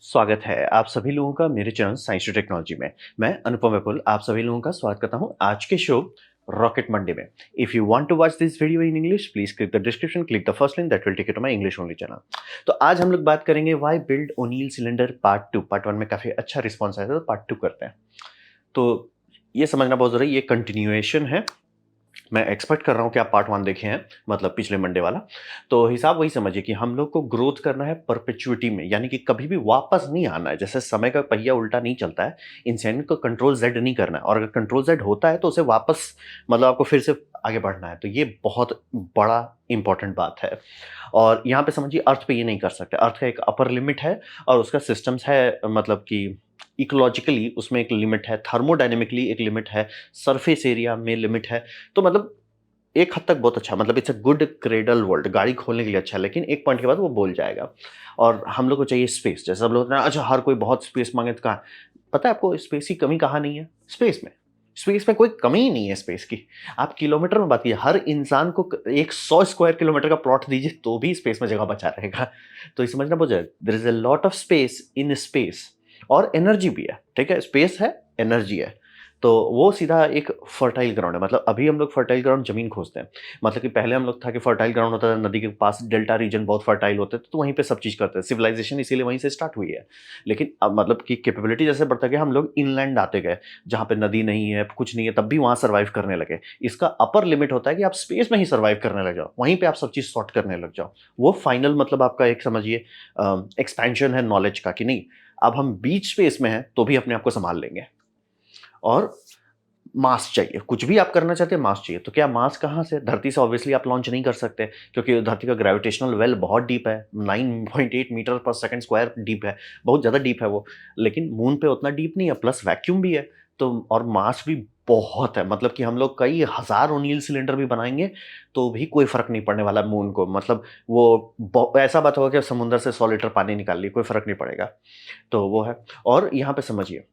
स्वागत है आप सभी लोगों का मेरे चैनल साइंस टू टेक्नोलॉजी में। मैं अनुपम विपुल आप सभी लोगों का स्वागत करता हूं आज के शो रॉकेट मंडे में। If you want to watch this video in English please click the description, click the first link that will take you to my English only channel. तो आज हम लोग बात करेंगे why build O'Neill cylinder part 1 में काफी अच्छा response आया था, तो पार्ट 2 करते हैं। तो ये समझना बहुत जरूरी है, ये कंटिन्यूएशन है। मैं एक्सपेक्ट कर रहा हूँ कि आप पार्ट 1 देखे हैं, मतलब पिछले मंडे वाला। तो हिसाब वही समझिए कि हम लोग को ग्रोथ करना है परपेचुइटी में, यानी कि कभी भी वापस नहीं आना है। जैसे समय का पहिया उल्टा नहीं चलता है, इंसान को कंट्रोल जेड नहीं करना है, और अगर कंट्रोल जेड होता है तो उसे वापस, मतलब आपको फिर से आगे बढ़ना है। तो ये बहुत बड़ा इंपॉर्टेंट बात है। और यहाँ पे समझिए अर्थ पे ये नहीं कर सकते। अर्थ का एक अपर लिमिट है और उसका सिस्टम्स है, मतलब कि इकोलॉजिकली उसमें एक लिमिट है, थर्मोडायनेमिकली एक लिमिट है, सरफेस एरिया में लिमिट है। तो मतलब एक हद तक बहुत अच्छा, मतलब it's a good cradle world, गाड़ी खोलने के लिए अच्छा है, लेकिन एक पॉइंट के बाद वो बोल जाएगा। और हम लोग को चाहिए स्पेस। जैसे सब लोग होते हैं, अच्छा हर कोई बहुत स्पेस मांगे तो कहाँ, पता है आपको स्पेस की कमी कहाँ नहीं है? स्पेस में। स्पेस में कोई कमी ही नहीं है स्पेस की। आप किलोमीटर में बात कीजिए, हर इंसान को एक 100 स्क्वायर किलोमीटर का प्लॉट दीजिए तो भी स्पेस में जगह बचा रहेगा। तो ये समझना बहुत जरूरी, there is a lot of space in space. और एनर्जी भी है, ठीक है, स्पेस है, एनर्जी है। तो वो सीधा एक फर्टाइल ग्राउंड है। मतलब अभी हम लोग फर्टाइल ग्राउंड जमीन खोजते हैं। मतलब कि पहले हम लोग था कि फर्टाइल ग्राउंड होता था नदी के पास, डेल्टा रीजन बहुत फर्टाइल होते थे, तो वहीं पे सब चीज करते हैं। सिविलाइजेशन इसीलिए वहीं से स्टार्ट हुई है। लेकिन अब मतलब कि कैपेबिलिटी जैसे बढ़ता गया, हम लोग इनलैंड आते गए, जहाँ पे नदी नहीं है, कुछ नहीं है, तब भी वहां सर्वाइव करने लगे। इसका अपर लिमिट होता है कि आप स्पेस में ही सर्वाइव करने लग जाओ, वहीं पे आप सब चीज सॉर्ट करने लग जाओ। वो फाइनल मतलब आपका एक समझिए एक्सपेंशन है नॉलेज का, कि नहीं अब हम बीच स्पेस में हैं तो भी अपने आप को संभाल लेंगे। और मास चाहिए, कुछ भी आप करना चाहते हैं मास चाहिए। तो क्या मास कहाँ से? धरती से ऑब्वियसली आप लॉन्च नहीं कर सकते, क्योंकि धरती का ग्रेविटेशनल वेल बहुत डीप है, 9.8 मीटर पर सेकंड स्क्वायर डीप है, बहुत ज़्यादा डीप है वो। लेकिन मून पे उतना डीप नहीं है, प्लस वैक्यूम भी है। तो और मास भी बहुत है, मतलब कि हम लोग कई हजार ओनील सिलेंडर भी बनाएंगे तो भी कोई फर्क नहीं पड़ने वाला मून को। मतलब वो ऐसा बात होगा कि समुद्र से 100 लीटर पानी निकाल लिए, कोई फर्क नहीं पड़ेगा। तो वो है। और यहाँ पे समझिए,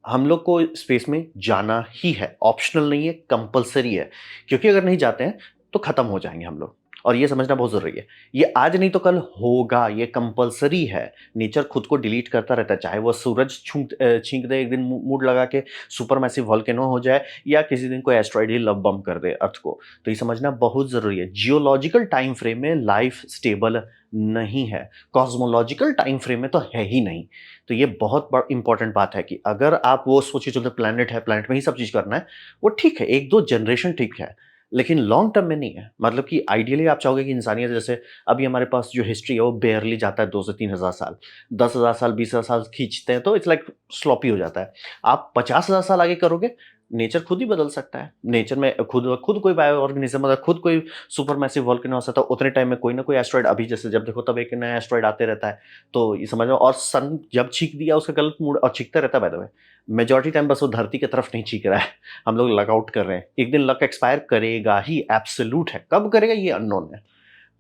हम लोग को स्पेस में जाना ही है, ऑप्शनल नहीं है, कंपलसरी है। क्योंकि अगर नहीं जाते हैं तो खत्म हो जाएंगे हम लोग। और ये समझना बहुत जरूरी है, ये आज नहीं तो कल होगा, ये कंपलसरी है। नेचर खुद को डिलीट करता रहता है, चाहे वो सूरज छींक दे एक दिन मूड लगा के, सुपर मैसिव वॉल्केनो हो जाए, या किसी दिन कोई एस्ट्रॉइड ही लव बम कर दे अर्थ को। तो ये समझना बहुत जरूरी है, जियोलॉजिकल टाइम फ्रेम में लाइफ स्टेबल नहीं है, कॉस्मोलॉजिकल टाइम फ्रेम में तो है ही नहीं। तो ये बहुत बड़ा इंपॉर्टेंट बात है कि अगर आप वो सोचिए चलते प्लेनेट है, प्लेनेट में ही सब चीज करना है, वो ठीक है, एक दो जनरेशन ठीक है, लेकिन लॉन्ग टर्म में नहीं है। मतलब कि आइडियली आप चाहोगे कि इंसानियत, जैसे अभी हमारे पास जो हिस्ट्री है वो बेयरली जाता है 2 से 3 हजार साल, 10 हजार साल, 20 हजार साल खींचते हैं तो इट्स लाइक स्लॉपी हो जाता है। आप 50 हजार साल आगे करोगे, नेचर खुद ही बदल सकता है। नेचर में खुद खुद कोई बायो ऑर्गेनिज्म, मतलब खुद कोई सुपर मैसिव वॉल्केनो हो सकता है, उतने टाइम में कोई ना कोई एस्ट्रॉइड, अभी जैसे जब देखो तब एक नया एस्ट्रॉइड आते रहता है। तो ये समझ लो, और सन जब छींक दिया उसका गलत मूड, और छींकता रहता है by the way, majority time बस वो धरती की तरफ नहीं छींक रहा है। हम लोग लक आउट कर रहे हैं, एक दिन लक एक्सपायर करेगा ही, एब्सोल्यूट है, कब करेगा ये अननोन है।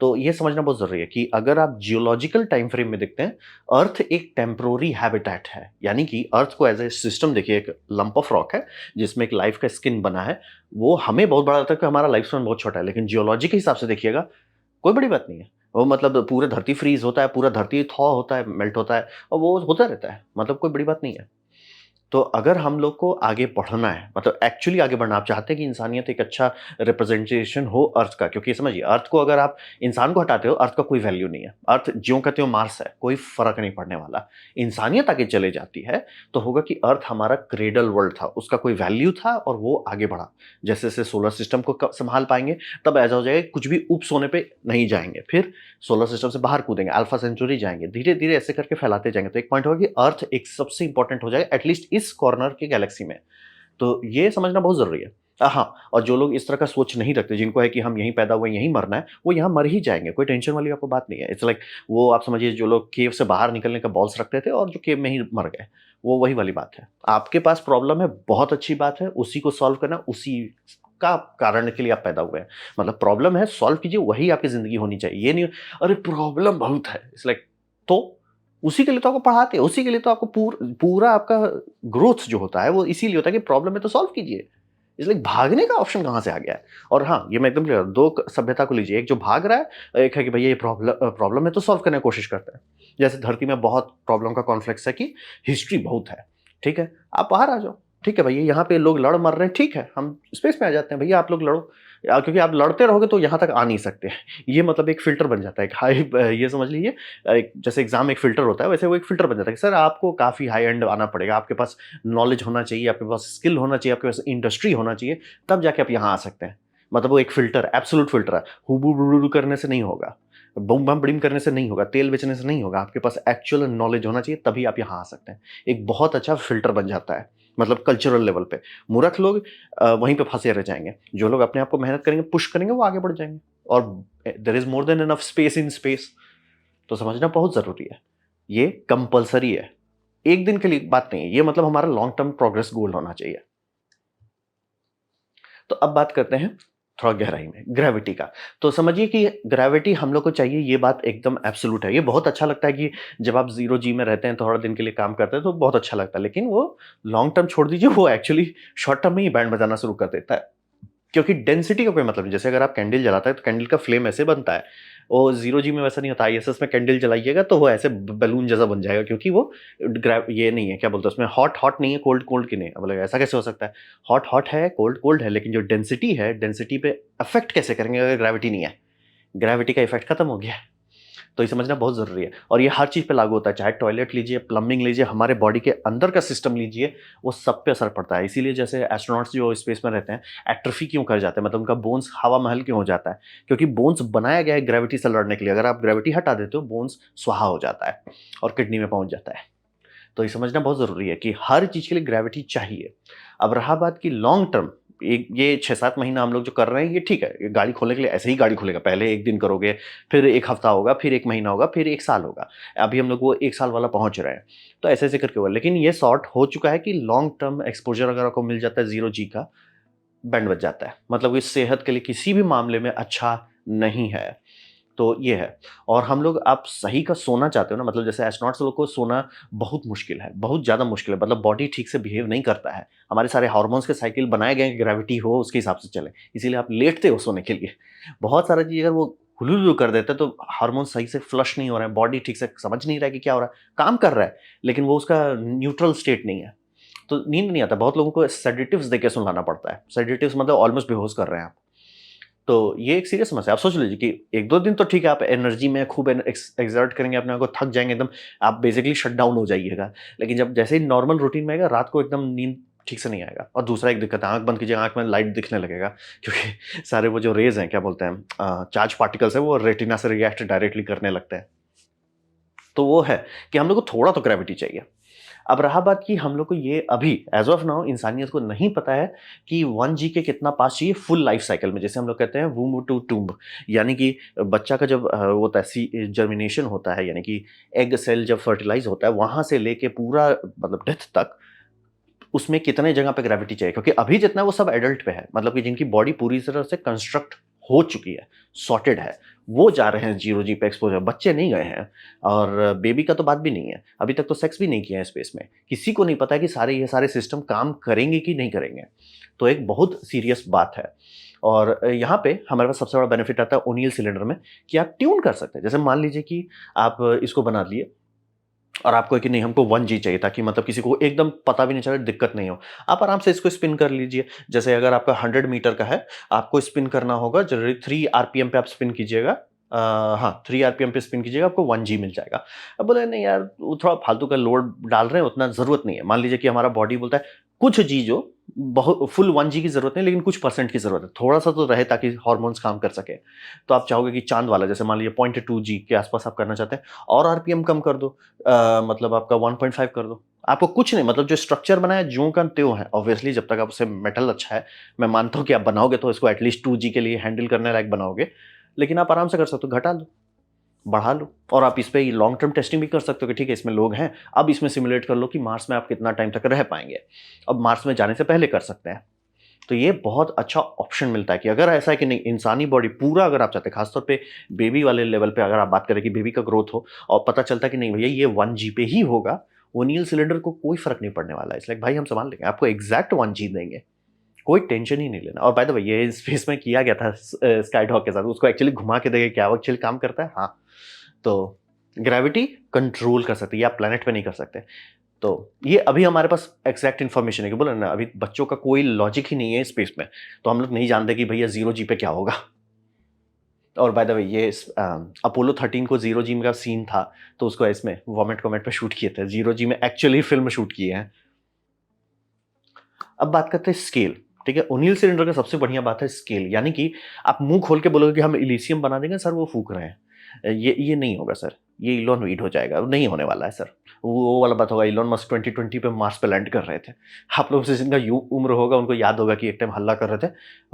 तो ये समझना बहुत जरूरी है कि अगर आप जियोलॉजिकल टाइम फ्रेम में देखते हैं, अर्थ एक टेम्पोररी हैबिटेट है। यानी कि अर्थ को एज ए सिस्टम देखिए, एक लंप ऑफ रॉक है जिसमें एक लाइफ का स्किन बना है। वो हमें बहुत बड़ा लगता है कि हमारा लाइफ स्पैन बहुत छोटा है, लेकिन जियोलॉजी के हिसाब से देखिएगा कोई बड़ी बात नहीं है। वो मतलब पूरा धरती फ्रीज होता है, पूरा धरती थॉ होता है, मेल्ट होता है, और वो होता रहता है, मतलब कोई बड़ी बात नहीं है। तो अगर हम लोग को आगे बढ़ना है, मतलब एक्चुअली आगे बढ़ना, आप चाहते हैं कि इंसानियत एक अच्छा रिप्रेजेंटेशन हो अर्थ का, क्योंकि समझिए अर्थ को अगर आप इंसान को हटाते हो, अर्थ का कोई वैल्यू नहीं है। अर्थ ज्यों कहते हो मार्स है, कोई फर्क नहीं पड़ने वाला। इंसानियत आगे चले जाती है तो होगा कि अर्थ हमारा क्रेडल वर्ल्ड था, उसका कोई वैल्यू था और वो आगे बढ़ा। जैसे जैसे सोलर सिस्टम को संभाल पाएंगे, तब ऐसा हो जाएगा कुछ भी उप सोने पे नहीं जाएंगे, फिर सोलर सिस्टम से बाहर कूदेंगे, अल्फा सेंचुरी जाएंगे, धीरे धीरे ऐसे करके फैलाते जाएंगे। तो एक पॉइंट होगा कि अर्थ एक सबसे इंपॉर्टेंट हो जाएगा, एटलीस्ट इस कॉर्नर के गैलेक्सी में। तो ये समझना बहुत जरूरी है। हाँ, और जो लोग इस तरह का सोच नहीं रखते, जिनको है कि हम यहीं पैदा हुए यहीं मरना है, वो यहाँ मर ही जाएंगे, कोई टेंशन वाली आपको बात नहीं है। इट्स लाइक वो आप समझिए, जो लोग केव से बाहर निकलने का बॉल्स रखते थे और जो केव में ही मर गए, वो वही वाली बात है। आपके पास प्रॉब्लम है, बहुत अच्छी बात है, उसी को सॉल्व करना, उसी का कारण के लिए आप पैदा हुए हैं। मतलब प्रॉब्लम है, सॉल्व कीजिए, वही आपकी जिंदगी होनी चाहिए। ये नहीं अरे प्रॉब्लम बहुत है, इट्स लाइक तो उसी के लिए तो आपको पढ़ाते हैं, उसी के लिए तो आपको पूरा आपका ग्रोथ जो होता है वो इसीलिए होता है कि प्रॉब्लम है तो सॉल्व कीजिए। इसलिए भागने का ऑप्शन कहाँ से आ गया है? और हाँ, ये मैं एकदम क्लियर, 2 सभ्यता को लीजिए, एक जो भाग रहा है, एक है कि भैया ये प्रॉब्लम है तो सॉल्व करने की कोशिश करते हैं। जैसे धरती में बहुत प्रॉब्लम का कॉन्फ्लिक्स है कि हिस्ट्री बहुत है, ठीक है? आप बाहर आ जाओ, ठीक है भैया, यहाँ पे लोग लड़ मर रहे हैं, ठीक है, हम स्पेस में आ जाते हैं, भैया आप लोग लड़ो। क्योंकि आप लड़ते रहोगे तो यहाँ तक आ नहीं सकते। ये मतलब एक फ़िल्टर बन जाता है, एक हाई ये समझ लीजिए, एक जैसे एग्ज़ाम एक फ़िल्टर होता है, वैसे वो एक फ़िल्टर बन जाता है कि सर आपको काफ़ी हाई एंड आना पड़ेगा, आपके पास नॉलेज होना चाहिए, आपके पास स्किल होना चाहिए, आपके पास इंडस्ट्री होना चाहिए, तब जाके आप यहाँ आ सकते हैं। मतलब वो एक फ़िल्टर, एब्सोल्यूट फ़िल्टर है। हुबू-बुडू करने से नहीं होगा, बूम-बम-बड़ीम करने से नहीं होगा, तेल बेचने से नहीं होगा, आपके पास एक्चुअल नॉलेज होना चाहिए, तभी आप यहाँ आ सकते हैं। एक बहुत अच्छा फ़िल्टर बन जाता है, मतलब कल्चरल लेवल पे। मूर्ख लोग वहीं पे फँसे रह जाएँगे। जो लोग अपने आप को मेहनत करेंगे, पुश करेंगे, वो आगे बढ़ जाएँगे। और there is more than enough space in space, तो समझना बहुत ज़रूरी है। ये कंपल्सरी है। एक दिन के लिए बात नहीं है, ये मतलब हमारा लॉन्ग टर्म प्रोग्रेस गोल होना चाहिए। तो अब बात करते हैं थोड़ा गहराई में, ग्रेविटी का। तो समझिए कि ग्रेविटी हम लोग को चाहिए, ये बात एकदम एब्सोल्यूट है। ये बहुत अच्छा लगता है कि जब आप ज़ीरो जी में रहते हैं, थोड़ा दिन के लिए काम करते हैं, तो बहुत अच्छा लगता है। लेकिन वो लॉन्ग टर्म छोड़ दीजिए, वो एक्चुअली शॉर्ट टर्म में ही बैंड बजाना शुरू कर देता है। क्योंकि डेंसिटी का कोई मतलब नहीं। जैसे अगर आप कैंडल जलाते हैं तो कैंडल का फ्लेम ऐसे बनता है। वो ज़ीरो जी में वैसा नहीं होता। आईएसएस में कैंडल जलाइएगा तो वो ऐसे ब बैलून जैसा बन जाएगा, क्योंकि वो ये नहीं है, क्या बोलते हैं उसमें, हॉट हॉट नहीं है, कोल्ड कोल्ड की नहीं है। मतलब ऐसा कैसे हो सकता है? हॉट हॉट है, कोल्ड कोल्ड है, लेकिन जो डेंसिटी है, डेंसिटी पे अफ़ेक्ट कैसे करेंगे अगर ग्रेविटी नहीं है? ग्रेविटी का इफ़ेक्ट खत्म हो गया। तो ये समझना बहुत ज़रूरी है, और ये हर चीज़ पे लागू होता है, चाहे टॉयलेट लीजिए, प्लम्बिंग लीजिए, हमारे बॉडी के अंदर का सिस्टम लीजिए, वो सब पे असर पड़ता है। इसीलिए जैसे एस्ट्रोनॉट्स जो स्पेस में रहते हैं, एट्रोफी क्यों कर जाते हैं, मतलब उनका बोन्स हवा महल क्यों हो जाता है? क्योंकि बोन्स बनाया गया है ग्रेविटी से लड़ने के लिए। अगर आप ग्रेविटी हटा देते हो, बोन्स स्वाहा हो जाता है और किडनी में पहुँच जाता है। तो ये समझना बहुत ज़रूरी है कि हर चीज़ के लिए ग्रेविटी चाहिए। अब रहा बात की लॉन्ग टर्म, एक ये 6-7 महीना हम लोग जो कर रहे हैं, ये ठीक है। ये गाड़ी खोलने के लिए ऐसे ही गाड़ी खुलेगा। पहले 1 दिन करोगे, फिर 1 हफ्ता होगा, फिर 1 महीना होगा, फिर 1 साल होगा। अभी हम लोग वो 1 साल वाला पहुँच रहे हैं। तो ऐसे-ऐसे करके होगा। लेकिन ये सॉर्ट हो चुका है कि लॉन्ग टर्म एक्सपोज़र अगर आपको मिल जाता है ज़ीरो जी का, बैंड बज जाता है। मतलब ये सेहत के लिए किसी भी मामले में अच्छा नहीं है। तो ये है। और हम लोग, आप सही का सोना चाहते हो ना, मतलब जैसे एस्ट्रोनॉट्स लोग को सोना बहुत मुश्किल है, बहुत ज़्यादा मुश्किल है, मतलब बॉडी ठीक से बिहेव नहीं करता है। हमारे सारे हार्मोन्स के साइकिल बनाए गए हैं कि ग्रेविटी हो उसके हिसाब से चले, इसीलिए आप लेटते हो सोने के लिए। बहुत सारा चीज़ अगर वो हुलू-लुलू कर देता है तो हार्मोन सही से फ्लश नहीं हो रहे हैं, बॉडी ठीक से समझ नहीं रहा है कि क्या हो रहा है। काम कर रहा है, लेकिन वो उसका न्यूट्रल स्टेट नहीं है। तो नींद नहीं आता, बहुत लोगों को सेडेटिव्स देके सुलाना पड़ता है। सेडेटिव्स मतलब ऑलमोस्ट बेहोश कर रहे हैं आप। तो ये एक सीरियस समस्या है। आप सोच लीजिए कि 1-2 दिन तो ठीक है, आप एनर्जी में खूब एक्सर्ट करेंगे अपने आप को, थक जाएँगे एकदम, आप बेसिकली शट डाउन हो जाइएगा। लेकिन जब जैसे ही नॉर्मल रूटीन में आएगा, रात को एकदम नींद ठीक से नहीं आएगा। और दूसरा एक दिक्कत है, आँख बंद कीजिए, आँख में लाइट दिखने लगेगा, क्योंकि सारे वो जो रेज़ हैं, क्या बोलते हैं, चार्ज पार्टिकल्स हैं, वो रेटिना से रिएक्ट डायरेक्टली करने लगते हैं। तो वो है कि हम लोग को थोड़ा तो ग्रेविटी चाहिए। अब रहा बात कि हम लोग को ये अभी एज़ ऑफ नाउ इंसानियत को नहीं पता है कि 1 जी के कितना पास चाहिए फुल लाइफ साइकिल में। जैसे हम लोग कहते हैं वूम्ब टू टूम्ब, यानी कि बच्चा का जब वो होता है जर्मिनेशन होता है, यानी कि एग सेल जब फर्टिलाइज़ होता है, वहाँ से लेके पूरा मतलब डेथ तक, उसमें कितने जगह पे ग्रेविटी चाहिए, क्योंकि अभी जितना है वो सब एडल्ट पे है, मतलब कि जिनकी बॉडी पूरी तरह से कंस्ट्रक्ट हो चुकी है, सॉर्टेड है, वो जा रहे हैं ज़ीरो जी पे एक्सपोज़र, बच्चे नहीं गए हैं। और बेबी का तो बात भी नहीं है, अभी तक तो सेक्स भी नहीं किया है स्पेस में। किसी को नहीं पता है कि ये सारे सिस्टम काम करेंगे कि नहीं करेंगे। तो एक बहुत सीरियस बात है। और यहाँ पे हमारे पास सबसे बड़ा बेनिफिट आता है ओनियल सिलेंडर में, कि आप ट्यून कर सकते हैं। जैसे मान लीजिए कि आप इसको बना लिए, और आपको है कि नहीं, हमको 1 जी चाहिए, ताकि मतलब किसी को एकदम पता भी नहीं चले, दिक्कत नहीं हो। आप आराम से इसको स्पिन कर लीजिए। जैसे अगर आपका 100 मीटर का है, आपको स्पिन करना होगा जनरली 3 आरपीएम पे आप स्पिन कीजिएगा। हाँ, 3 आरपीएम पे स्पिन कीजिएगा, आपको 1 जी मिल जाएगा। अब बोले नहीं यार, वो थोड़ा फालतू का लोड डाल रहे हैं, उतना ज़रूरत नहीं है। मान लीजिए कि हमारा बॉडी बोलता है कुछ जी जो बहु फुल 1 जी की ज़रूरत नहीं, लेकिन कुछ परसेंट की ज़रूरत है। थोड़ा-सा तो रहे ताकि हार्मोन्स काम कर सकें। तो आप चाहोगे कि चाँद वाला, जैसे मान लीजिए 0.2 जी के आसपास आप करना चाहते हैं, और आरपीएम कम कर दो। मतलब आपका 1.5 कर दो। आपको कुछ नहीं, मतलब जो स्ट्रक्चर बना है ज्यों का त्यों है। ऑब्वियसली जब तक आप उससे मेटल अच्छा है, मैं मानता हूँ कि आप बनाओगे तो इसको एटलीस्ट 2 जी के लिए हैंडल करने लायक बनाओगे। लेकिन आप आराम से कर सकते हो, घटा लो, बढ़ा लो, और आप इस पे लॉन्ग टर्म टेस्टिंग भी कर सकते हो कि ठीक है, इसमें लोग हैं, अब इसमें सिमुलेट कर लो कि मार्स में आप कितना टाइम तक रह पाएँगे। अब मार्स में जाने से पहले कर सकते हैं। तो ये बहुत अच्छा ऑप्शन मिलता है कि अगर ऐसा है कि नहीं, इंसानी बॉडी पूरा अगर आप चाहते हैं, खासतौर पे बेबी वाले लेवल पे अगर आप बात करें कि बेबी का ग्रोथ हो, और पता चलता है कि नहीं भैया ये 1 जी पे ही होगा, ओनियल सिलेंडर को कोई फ़र्क नहीं पड़ने वाला है। इट्स लाइक भाई हम सँभाल लेंगे, आपको एग्ज़ैक्ट 1 जी देंगे। कोई टेंशन ही नहीं लेना। और बाय द वे ये स्पेस में किया गया था स्काई डॉग के साथ, उसको एक्चुअली घुमा के देखे क्या वो एक्चुअली काम करता है। हाँ, तो ग्रेविटी कंट्रोल कर सकते हैं, ये आप प्लेनेट पे नहीं कर सकते। तो ये अभी हमारे पास एग्जैक्ट इन्फॉर्मेशन है कि बोला ना, अभी बच्चों का कोई लॉजिक ही नहीं है स्पेस में, तो हम लोग नहीं जानते कि भैया 0 जी पे क्या होगा। और बाय द वे ये अपोलो 13 को 0 जी का सीन था, तो उसको इसमें वॉमेट कॉमेट पे शूट किए थे, 0 जी में एक्चुअली फिल्म शूट किए हैं। अब बात करते हैं स्केल। ठीक है, ओनिल सिलेंडर का सबसे बढ़िया बात है स्केल, यानी कि आप मुंह खोल के बोलोगे कि हम इलिशियम बना देंगे सर, वो फूक रहे हैं, ये नहीं होगा सर, ये इलॉन वीड हो जाएगा, नहीं होने वाला है सर। वो वाला बात होगा, इलॉन मस्क 2020 पे मार्स पे लैंड कर रहे थे। आप लोगों से जिनका उम्र होगा उनको याद होगा कि एक टाइम हल्ला कर रहे थे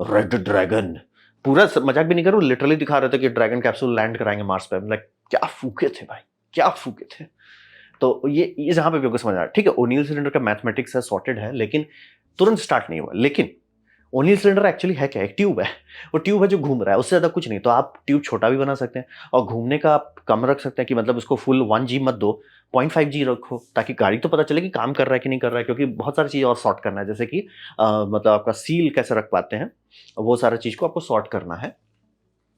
रेड ड्रैगन, पूरा मजाक भी नहीं कर रहा, लिटरली दिखा रहे थे कि ड्रैगन कैप्सूल लैंड कराएंगे मार्स पे। लाइक क्या फूके थे भाई, क्या फूके थे। तो ये जहां पे भी समझ आ रहा है। ठीक है, ओनिल सिलेंडर का मैथमेटिक्स है, सॉर्टेड है, लेकिन तुरंत स्टार्ट नहीं हुआ। लेकिन ओनिल सिलेंडर एक्चुअली है क्या, एक ट्यूब है, वो ट्यूब है जो घूम रहा है, उससे ज्यादा कुछ नहीं। तो आप ट्यूब छोटा भी बना सकते हैं और घूमने का आप कम रख सकते हैं, कि मतलब उसको फुल 1G मत दो, 0.5G रखो, ताकि गाड़ी तो पता चले कि काम कर रहा है कि नहीं कर रहा है। क्योंकि बहुत सारी चीज़ और सॉर्ट करना है, जैसे कि मतलब आपका सील कैसे रख पाते हैं, वो सारा चीज़ को आपको सॉर्ट करना है।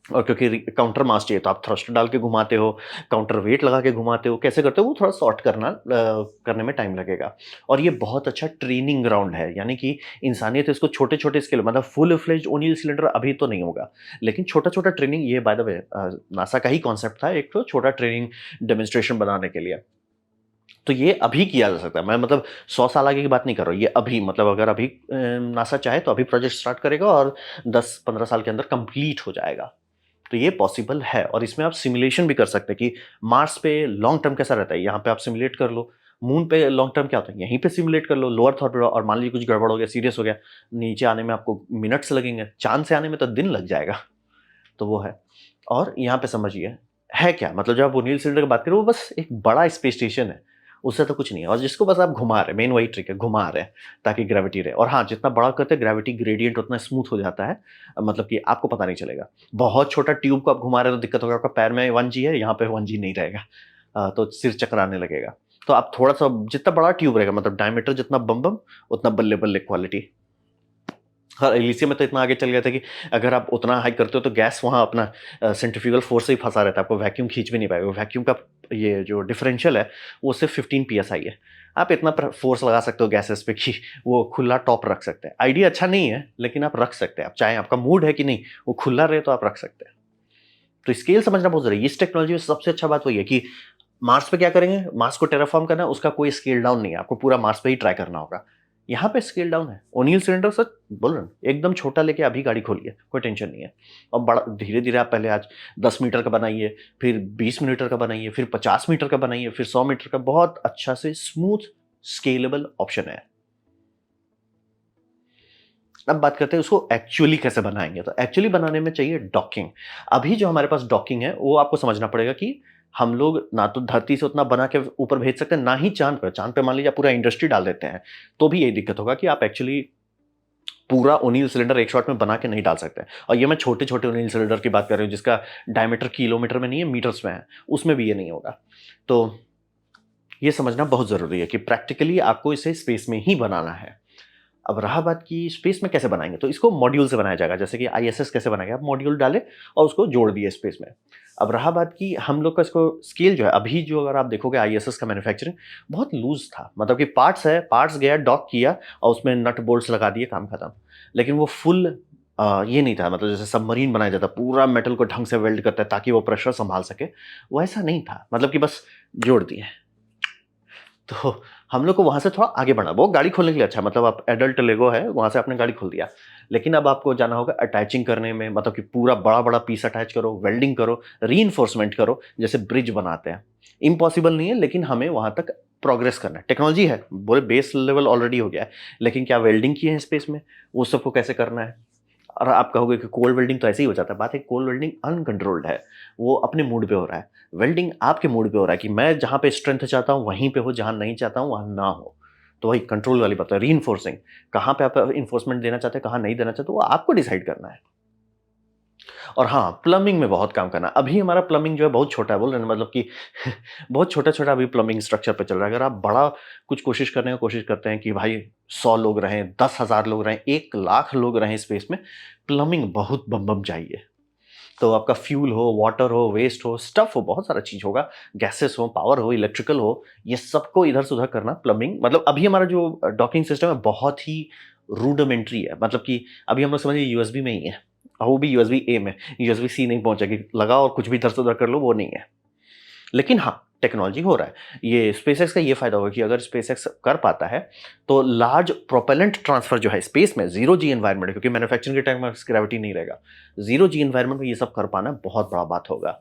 और क्योंकि काउंटर मास चाहिए, तो आप थ्रस्ट डाल के घुमाते हो, काउंटर वेट लगा के घुमाते हो, कैसे करते हो वो थोड़ा सॉर्ट करने में टाइम लगेगा। और ये बहुत अच्छा ट्रेनिंग ग्राउंड है, यानी कि इंसानियत इसको छोटे छोटे स्केल, मतलब फुल फ्लेज ओनिल सिलेंडर अभी तो नहीं होगा, लेकिन छोटा छोटा ट्रेनिंग, ये बाय द वे नासा का ही कॉन्सेप्ट था, एक तो छोटा ट्रेनिंग डेमोन्स्ट्रेशन बनाने के लिए। तो ये अभी किया जा सकता है, मैं मतलब 100 साल आगे की बात नहीं कर रहा हूँ, ये अभी, मतलब अगर अभी नासा चाहे तो अभी प्रोजेक्ट स्टार्ट करेगा और 10-15 साल के अंदर कंप्लीट हो जाएगा। तो ये पॉसिबल है, और इसमें आप सिमुलेशन भी कर सकते हैं कि मार्स पे लॉन्ग टर्म कैसा रहता है, यहाँ पे आप सिमुलेट कर लो। मून पे लॉन्ग टर्म क्या होता है, यहीं पे सिमुलेट कर लो, लोअर ऑर्बिट, और मान लीजिए कुछ गड़बड़ हो गया, सीरियस हो गया, नीचे आने में आपको मिनट्स लगेंगे, चांद से आने में तो दिन लग जाएगा। तो वो है। और यहाँ पे समझिए है क्या, मतलब जब आप ओनिल सिलेंडर की बात करें, वो बस एक बड़ा स्पेस स्टेशन है, उससे तो कुछ नहीं है, और जिसको बस आप घुमा रहे हैं, मेन वही ट्रिक है, घुमा रहे हैं ताकि ग्रेविटी रहे। और हाँ, जितना बड़ा करते हैं ग्रेविटी ग्रेडियंट उतना स्मूथ हो जाता है, मतलब कि आपको पता नहीं चलेगा। बहुत छोटा ट्यूब को आप घुमा रहे हो तो दिक्कत होगा, आपका पैर में 1G है, यहाँ पे 1G नहीं रहेगा, तो सिर चकराने लगेगा। तो आप थोड़ा सा, जितना बड़ा ट्यूब रहेगा, मतलब डायमीटर जितना बम बम, उतना बल्ले बल्ले क्वालिटी। हाँ, एलिसियम में तो इतना आगे चल गया था कि अगर आप उतना हाई करते हो तो गैस वहाँ अपना सेंट्रीफ्यूगल फोर्स से ही फंसा रहता है, आपको वैक्यूम खींच भी नहीं पाएगा। वैक्यूम का ये जो डिफरेंशियल है वो सिर्फ 15 PSI है। आप इतना फोर्स लगा सकते हो गैसेस पे कि वो खुला टॉप रख सकते हैं। आइडिया अच्छा नहीं है, लेकिन आप रख सकते हैं, आप चाहें, आपका मूड है कि नहीं वो खुला रहे तो आप रख सकते हैं। तो स्केल समझना बहुत जरूरी है। इस टेक्नोलॉजी में सबसे अच्छा बात वही है कि मार्स पे क्या करेंगे, मार्स को टेराफॉर्म करना है, उसका कोई स्केल डाउन नहीं है, आपको पूरा मार्स पे ही ट्राई करना होगा। यहाँ पे स्केल डाउन है। ओनिल सिलेंडर सच बोल रहे हैं, एकदम छोटा लेके अभी गाड़ी खोलिए, कोई टेंशन नहीं है। और बड़ा धीरे धीरे आप पहले आज 10 मीटर का बनाइए, फिर 20 मीटर का बनाइए, फिर 50 मीटर का बनाइए, फिर 100 मीटर का, बहुत अच्छा से स्मूथ स्केलेबल ऑप्शन है। अब बात करते हैं उसको एक्चुअली कैसे बनाएंगे। तो एक्चुअली बनाने में चाहिए डॉकिंग। अभी जो हमारे पास डॉकिंग है वो आपको समझना पड़ेगा कि हम लोग ना तो धरती से उतना बना के ऊपर भेज सकते हैं, ना ही चांद पर। चांद पे मान लीजिए आप पूरा इंडस्ट्री डाल देते हैं, तो भी यही दिक्कत होगा कि आप एक्चुअली पूरा ओनिल सिलेंडर एक शॉट में बना के नहीं डाल सकते। और ये मैं छोटे छोटे ओनिल सिलेंडर की बात कर रही हूँ, जिसका डायमीटर किलोमीटर में नहीं है, मीटर्स में है, उसमें भी ये नहीं होगा। तो ये समझना बहुत जरूरी है कि प्रैक्टिकली आपको इसे स्पेस में ही बनाना है। अब रहा बात कि स्पेस में कैसे बनाएंगे, तो इसको मॉड्यूल से बनाया जाएगा, जैसे कि आईएसएस कैसे बनाएंगे, आप मॉड्यूल डाले और उसको जोड़ दिए स्पेस में। अब रहा बात कि हम लोग का इसको स्केल जो है, अभी जो अगर आप देखोगे आईएसएस का मैन्युफैक्चरिंग बहुत लूज था, मतलब कि पार्ट्स है, पार्ट्स गया डॉक किया और उसमें नट बोल्ट्स लगा दिए, काम खत्म। लेकिन वो फुल ये नहीं था, मतलब जैसे सबमरीन बनाया जाता पूरा मेटल को ढंग से वेल्ड करता है ताकि वो प्रेशर संभाल सके, वो ऐसा नहीं था, मतलब कि बस जोड़ दिए। तो हम लोग को वहाँ से थोड़ा आगे बढ़ना, वो गाड़ी खोलने के लिए अच्छा है, मतलब आप एडल्ट लेगो है, वहाँ से आपने गाड़ी खोल दिया। लेकिन अब आपको जाना होगा अटैचिंग करने में, मतलब कि पूरा बड़ा बड़ा पीस अटैच करो, वेल्डिंग करो, रीइंफोर्समेंट करो, जैसे ब्रिज बनाते हैं। इम्पॉसिबल नहीं है, लेकिन हमें वहाँ तक प्रोग्रेस करना है। टेक्नोलॉजी है, बोले बेस लेवल ऑलरेडी हो गया है, लेकिन क्या वेल्डिंग की है स्पेस में, वो सबको कैसे करना है। और आप कहोगे कि कोल्ड वेल्डिंग तो ऐसे ही हो जाता है, बात है कोल्ड वेल्डिंग अनकंट्रोल्ड है, वो अपने मूड पे हो रहा है। वेल्डिंग आपके मूड पे हो रहा है कि मैं जहाँ पे स्ट्रेंथ चाहता हूँ वहीं पे हो, जहाँ नहीं चाहता हूँ वहाँ ना हो। तो वही कंट्रोल वाली बात है, री कहाँ पे आप इन्फोर्समेंट देना चाहते हैं, कहाँ नहीं देना चाहते, वो आपको डिसाइड करना है। और हाँ, प्लम्बिंग में बहुत काम करना। अभी हमारा प्लम्बिंग जो है बहुत छोटा है, बोल रहे हैं ना, मतलब कि बहुत छोटा-छोटा अभी प्लम्बिंग स्ट्रक्चर पे चल रहा है। अगर आप बड़ा कुछ कोशिश करने की कोशिश करते हैं कि भाई 100 लोग रहें, 10,000 लोग रहें, 1 लाख लोग रहें स्पेस में, प्लम्बिंग बहुत बम-बम चाहिए। तो आपका फ्यूल हो, वाटर हो, वेस्ट हो, स्टफ हो, बहुत सारा चीज़ होगा, गैसेस हो, पावर हो, इलेक्ट्रिकल हो, ये सबको इधर से उधर करना प्लम्बिंग, मतलब अभी हमारा जो डॉकिंग सिस्टम है बहुत ही रूडिमेंटरी है। मतलब कि अभी हम लोग समझिए यूएसबी में ही है, और वो भी यूएसबी ए में, यूएसबी सी नहीं पहुंचेगी, लगाओ और कुछ भी इधर से उधर कर लो, वो नहीं है। लेकिन हाँ, टेक्नोलॉजी हो रहा है। ये स्पेसएक्स का ये फ़ायदा होगा कि अगर स्पेसएक्स कर पाता है, तो लार्ज प्रोपेलेंट ट्रांसफ़र जो है स्पेस में ज़ीरो जी एनवायरनमेंट है, क्योंकि मैन्युफैक्चरिंग के टाइम में ग्रेविटी नहीं रहेगा। ज़ीरो जी एनवायरनमेंट में ये सब कर पाना बहुत बड़ा बात होगा।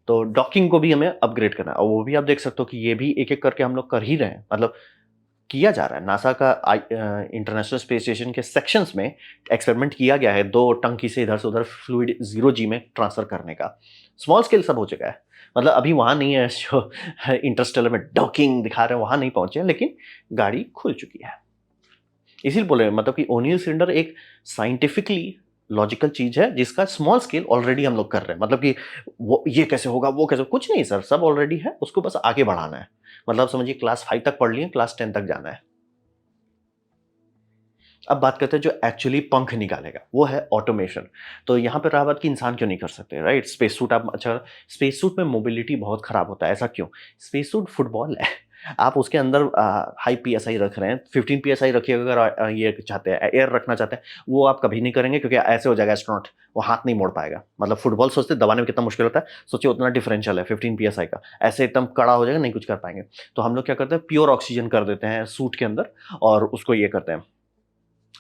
तो डॉकिंग को भी हमें अपग्रेड करना है, और वो भी आप देख सकते हो कि ये भी एक-एक करके हम लोग कर ही रहे हैं। मतलब किया जा रहा है। नासा का इंटरनेशनल स्पेस स्टेशन के सेक्शंस में एक्सपेरिमेंट किया गया है 2 टंकी से इधर से उधर फ्लूइड ज़ीरो जी में ट्रांसफ़र करने का। स्मॉल स्केल सब हो चुका है। मतलब अभी वहाँ नहीं है जो इंटरस्टेलर में डॉकिंग दिखा रहे हैं, वहाँ नहीं पहुँचे हैं, लेकिन गाड़ी खुल चुकी है। इसीलिए बोल रहे हैं, मतलब कि ओनियल सिलेंडर एक साइंटिफिकली लॉजिकल चीज़ है जिसका स्मॉल स्केल ऑलरेडी हम लोग कर रहे हैं। मतलब कि वो ये कैसे होगा, वो कैसे, कुछ नहीं सर, सब ऑलरेडी है, उसको बस आगे बढ़ाना है। मतलब समझिए क्लास 5 तक पढ़ लिए, क्लास 10 तक जाना है। अब बात करते हैं जो एक्चुअली पंख निकालेगा, वो है ऑटोमेशन। तो यहाँ पे रहा बात कि इंसान क्यों नहीं कर सकते, राइट? स्पेस सूट आप अच्छा, स्पेस सूट में मोबिलिटी बहुत खराब होता है, ऐसा क्यों? स्पेस सूट फुटबॉल है। आप उसके अंदर हाई पीएसआई रख रहे हैं, 15 पीएसआई रखिए, अगर ये चाहते हैं, एयर रखना चाहते हैं, वो आप कभी नहीं करेंगे, क्योंकि ऐसे हो जाएगा एस्ट्रोनॉट, वो हाथ नहीं मोड़ पाएगा। मतलब फुटबॉल सोचते दबाने में कितना मुश्किल होता है, सोचिए उतना डिफरेंशियल है 15 पीएसआई का, ऐसे एकदम कड़ा हो जाएगा, नहीं कुछ कर पाएंगे। तो हम लोग क्या करते हैं, प्योर ऑक्सीजन कर देते हैं सूट के अंदर, और उसको ये करते हैं,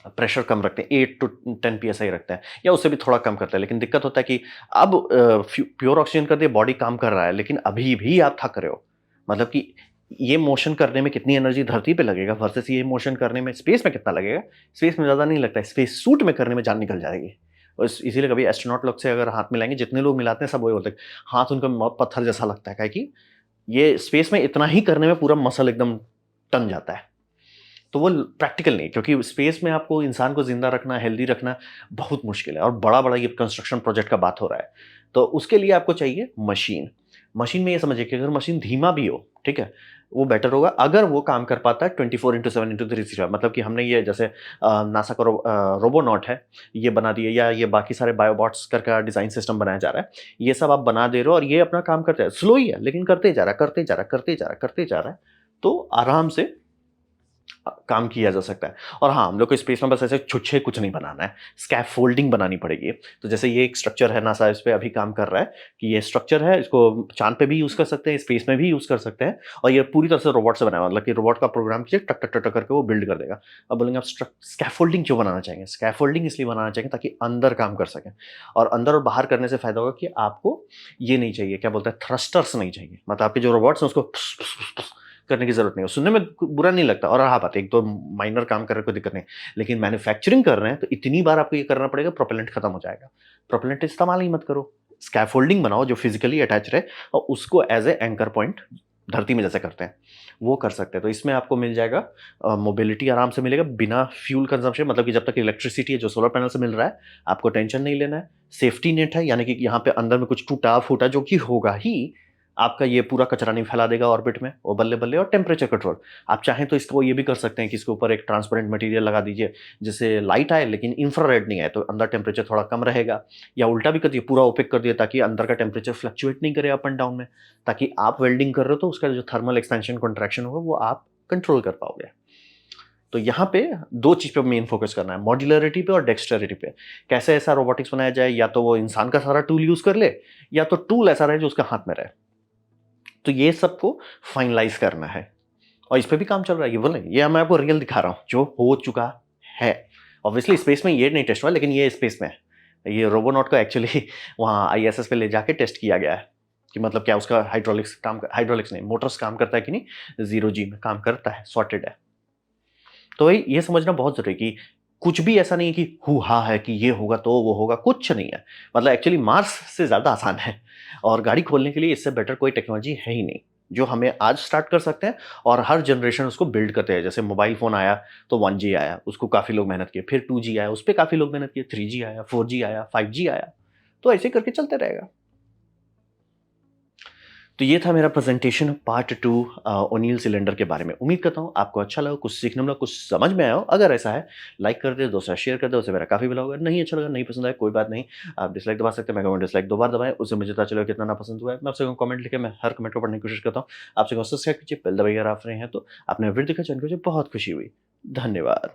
प्रेशर कम रखते हैं, 8 टू 10 पीएसआई रखते हैं, या उससे भी थोड़ा कम करते हैं। लेकिन दिक्कत होता है कि अब प्योर ऑक्सीजन कर दिए, बॉडी काम कर रहा है, लेकिन अभी भी आप थक रहे हो। मतलब कि ये मोशन करने में कितनी एनर्जी धरती पे लगेगा वर्सेस ये मोशन करने में स्पेस में कितना लगेगा। स्पेस में ज़्यादा नहीं लगता है, स्पेस सूट में करने में जान निकल जाएगी। और इसीलिए कभी एस्ट्रोनॉट लोग से अगर हाथ मिलाएंगे, जितने लोग मिलाते हैं सब वही बोलते हैं, हाथ उनका पत्थर जैसा लगता है, क्या कि ये स्पेस में इतना ही करने में पूरा मसल एकदम टन जाता है। तो वो प्रैक्टिकल नहीं, क्योंकि स्पेस में आपको इंसान को ज़िंदा रखना, हेल्दी रखना बहुत मुश्किल है, और बड़ा-बड़ा ये कंस्ट्रक्शन प्रोजेक्ट का बात हो रहा है। तो उसके लिए आपको चाहिए मशीन। मशीन में ये समझिए कि अगर मशीन धीमा भी हो, ठीक है? वो बेटर होगा अगर वो काम कर पाता है 24/7/365। मतलब कि हमने ये जैसे नासा का रोबोनॉट है, ये बना दिए, या ये बाकी सारे बायोबॉट्स का डिज़ाइन सिस्टम बनाया जा रहा है। ये सब आप बना दे रहे हो और ये अपना काम करते हैं। स्लो ही है, लेकिन करते जा रहा है, करते जा रहा है, करते जा रहा है, करते जा रहा है। तो आराम से काम किया जा सकता है। और हाँ, हम लोग को स्पेस में बस ऐसे छुच्छे कुछ नहीं बनाना है, स्कैफोल्डिंग बनानी पड़ेगी। तो जैसे ये एक स्ट्रक्चर है, नासा इस पे अभी काम कर रहा है कि ये स्ट्रक्चर है, इसको चाँद पे भी यूज़ कर सकते हैं, स्पेस में भी यूज़ कर सकते हैं, और ये पूरी तरह से रोबोट से बना हुआ है। मतलब कि रोबोट का प्रोग्राम कीजिए, टक, टक, टक, टक करके वो बिल्ड कर देगा। अब बोलेंगे आप स्कैफोल्डिंग क्यों बनाना चाहेंगे? स्कैफोल्डिंग इसलिए बनाना चाहेंगे ताकि अंदर काम कर सकें, और अंदर और बाहर करने से फ़ायदा होगा कि आपको ये नहीं चाहिए, क्या बोलते हैं, थ्रस्टर्स नहीं चाहिए। मतलब आपके जो रोबोट्स हैं उसको करने की ज़रूरत नहीं है। सुनने में बुरा नहीं लगता, और हाँ बात है, एक तो माइनर काम कर रहे हैं, कोई दिक्कत नहीं। लेकिन मैन्युफैक्चरिंग कर रहे हैं तो इतनी बार आपको ये करना पड़ेगा, प्रोपेलेंट खत्म हो जाएगा। प्रोपेलेंट इस्तेमाल ही मत करो। स्कैफोल्डिंग बनाओ जो फिजिकली अटैच रहे, और उसको एज ए एंकर पॉइंट धरती में जैसे करते हैं, वो कर सकते हैं। तो इसमें आपको मिल जाएगा, मोबिलिटी आराम से मिलेगा बिना फ्यूल कंजम्पशन। मतलब कि जब तक इलेक्ट्रिसिटी है जो सोलर पैनल से मिल रहा है, आपको टेंशन नहीं लेना है। सेफ्टी नेट है, यानी कि यहाँ पे अंदर में कुछ टूटा फूटा जो कि होगा ही, आपका ये पूरा कचरा नहीं फैला देगा ऑर्बिट में, वो बल्ले-बल्ले। और टेम्परेचर कंट्रोल, आप चाहें तो इसको ये भी कर सकते हैं कि इसके ऊपर एक ट्रांसपेरेंट मटेरियल लगा दीजिए, जिससे लाइट आए लेकिन इंफ्रारेड नहीं आए, तो अंदर टेम्परेचर थोड़ा कम रहेगा। या उल्टा भी कर दिए, पूरा ओपेक कर दिया, ताकि अंदर का टेम्परेचर फ्लक्चुएट नहीं करे अप एंड डाउन में, ताकि आप वेल्डिंग कर रहे हो तो उसका जो थर्मल एक्सपेंशन कॉन्ट्रैक्शन होगा वो आप कंट्रोल कर पाओगे। तो यहाँ पे 2 चीज़ पे मेन फोकस करना है, मॉड्युलैरिटी पे और डेक्स्टरिटी पे। कैसे ऐसा रोबोटिक्स बनाया जाए, या तो वो इंसान का सारा टूल यूज़ कर ले, या तो टूल ऐसा रहे जो उसके हाथ में रहे। तो ये सबको फाइनलाइज़ करना है, और इस पे भी काम चल रहा है। ये बोले, ये मैं आपको रियल दिखा रहा हूँ जो हो चुका है। ऑब्वियसली स्पेस में ये नहीं टेस्ट हुआ, लेकिन ये स्पेस में है। ये रोबोनॉट को एक्चुअली वहाँ आईएसएस पे ले जाके टेस्ट किया गया है कि मतलब क्या उसका हाइड्रोलिक्स नहीं, मोटर्स काम करता है कि नहीं, ज़ीरो जी में काम करता है, सॉर्टेड है। तो भाई ये समझना बहुत ज़रूरी है कि कुछ भी ऐसा नहीं है कि हू-हा है कि ये होगा तो वो होगा, कुछ नहीं है। मतलब एक्चुअली मार्स से ज़्यादा आसान है, और गाड़ी खोलने के लिए इससे बेटर कोई टेक्नोलॉजी है ही नहीं, जो हमें आज स्टार्ट कर सकते हैं, और हर जनरेशन उसको बिल्ड करते हैं। जैसे मोबाइल फ़ोन आया तो 1G आया, उसको काफ़ी लोग मेहनत किए, फिर 2G आया, उस पे काफ़ी लोग मेहनत किए, 3G आया, 4G आया, 5G आया, तो ऐसे करके चलते रहेगा। तो ये था मेरा प्रेजेंटेशन पार्ट 2 ओनिल सिलेंडर के बारे में। उम्मीद करता हूँ आपको अच्छा लगा, कुछ सीखने मिला, कुछ समझ में आया हो। अगर ऐसा है, लाइक कर दे, दोस्तों शेयर कर दे, उससे मेरा काफ़ी भला होगा। नहीं अच्छा लगा, नहीं पसंद आया, कोई बात नहीं। आप डिसलाइक दबा सकते हैं, मैं कहूँगा डिसलाइक 2 बार दबाएँ, उससे मुझे पता चलेगा कितना नापसंद हुआ है। मैं आपसे कहूँ कमेंट लिखें, मैं हर कमेंट को पढ़ने की कोशिश करता हूँ। आपसे कहूँ सब्सक्राइब कीजिए, बेल दबाइए अगर आप रहे हैं तो। आपने वीडियो देखा, जान के मुझे बहुत खुशी हुई। धन्यवाद।